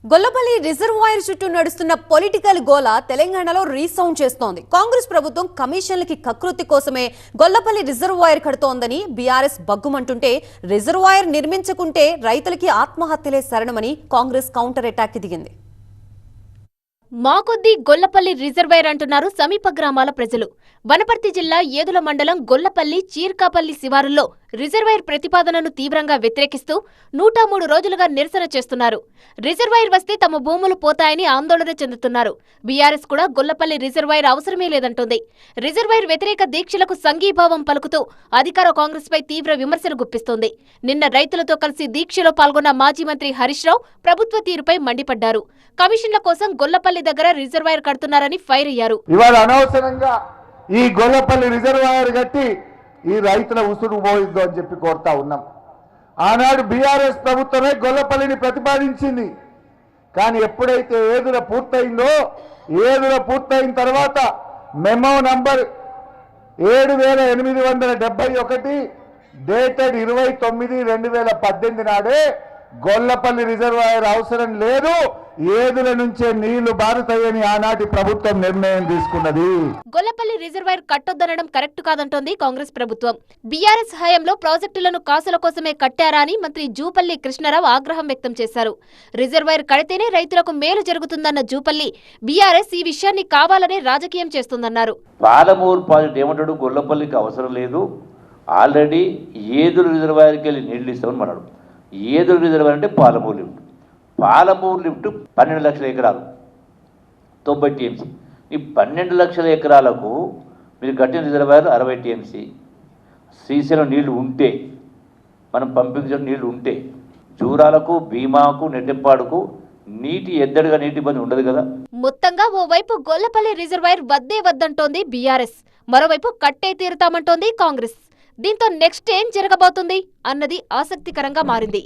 Gollapalli reservoir చుట్టూ నడుస్తున్న political గోల తెలంగాణలో రీసౌండ్ చేస్తోంది. కాంగ్రెస్ ప్రభుత్వం కమిషన్లకి కకృతి కోసమే గొల్లపల్లి రిజర్వాయర్ కడుతోందని బీఆర్ఎస్ బగ్గుమంటుంటే, రిజర్వాయర్ నిర్మించకుంటే రైతులకి ఆత్మహత్యలే శరణమని కాంగ్రెస్ కౌంటర్ అటాక్ కి దిగింది. మాకొద్ది గొల్లపల్లి రిజర్వాయర్ అంటున్నారు సమీప గ్రామాల ప్రజలు. వనపర్తి జిల్లా ఏదుల మండలం గొల్లపల్లి చీర్కాపల్లి శివారుల్లో రిజర్వాయర్ ప్రతిపాదనను తీవ్రంగా వ్యతిరేకిస్తూ 103 రోజులుగా నిరసన చేస్తున్నారు. రిజర్వాయర్ వస్తే తమ భూములు పోతాయని ఆందోళన చెందుతున్నారు. బీఆర్ఎస్ కూడా గొల్లపల్లి రిజర్వాయర్ అవసరమే లేదంటోంది. రిజర్వాయర్ వ్యతిరేక దీక్షలకు సంఘీభావం పలుకుతూ అధికార కాంగ్రెస్ పై తీవ్ర విమర్శలు గుప్పిస్తోంది. నిన్న రైతులతో కలిసి దీక్షలో పాల్గొన్న మాజీ మంత్రి హరీష్ రావు ప్రభుత్వ తీరుపై మండిపడ్డారు. కమిషన్ల కోసం గొల్లపల్లి దగ్గర రిజర్వాయర్ కడుతున్నారని ఫైర్ అయ్యారు. ఇవాళ అనవసరంగా ఈ గొల్లపల్లి రిజర్వాయర్ కట్టి ఈ రైతుల ఉసురు పోయిద్దు అని చెప్పి కోరుతా ఉన్నాం. ఆనాడు బీఆర్ఎస్ ప్రభుత్వమే గొల్లపల్లిని ప్రతిపాదించింది. కానీ ఎప్పుడైతే ఏదుల పూర్తయిందో, ఏదుల పూర్తయిన తర్వాత మెమో నంబర్ 7871 డేటెడ్ 29/2018 నాడే గొల్లపల్లి రిజర్వాయర్ అవసరం లేదు, ఏదుల నుంచే నీళ్లు బారుతాయని ఆనాటి ప్రభుత్వం నిర్ణయం తీసుకున్నది. గొల్లపల్లి రిజర్వాయర్ కట్టొద్దనడం కరెక్ట్ కాదంటోంది కాంగ్రెస్ ప్రభుత్వం. బీఆర్ఎస్ హయాంలో ప్రాజెక్టులను కాసుల కోసమే కట్టారా అని మంత్రి జూపల్లి కృష్ణారావు ఆగ్రహం వ్యక్తం చేశారు. రిజర్వాయర్ కడితేనే రైతులకు మేలు జరుగుతుందన్న జూపల్లి, బీఆర్ఎస్ ఈ విషయాన్ని కావాలనే రాజకీయం చేస్తుందన్నారు. పాలమూరు ప్రాజెక్ట్ ఏమంటాడు, గొల్లపల్లికి అవసరం లేదు, ఆల్రెడీ ఏదుల రిజర్వాయర్కి వెళ్ళి నీళ్లు ఇస్తామని అన్నాడు. ఏదుల రిజర్వాయర్ అంటే పాలమూరు లిఫ్ట్. పాలమూరు లిఫ్ట్ 12 లక్షల ఎకరాలు, 90 టీఎంసీ. ఈ 12 లక్షల ఎకరాలకు మీరు కట్టిన రిజర్వాయర్ 60 టీఎంసీ. శ్రీశైలం నీళ్లు ఉంటే, మనం పంపించిన నీళ్లు ఉంటే జూరాలకు, భీమాకు, నెట్టెప్పాడుకు నీటి ఎద్దడిగా నీటి ఇబ్బంది ఉండదు కదా. మొత్తంగా ఓవైపు గొల్లపల్లి రిజర్వాయర్ వద్దే వద్దంటోంది బీఆర్ఎస్, మరోవైపు కట్టే తీరుతామంటోంది కాంగ్రెస్. దీంతో నెక్స్ట్ ఏం జరగబోతుంది అన్నది ఆసక్తికరంగా మారింది.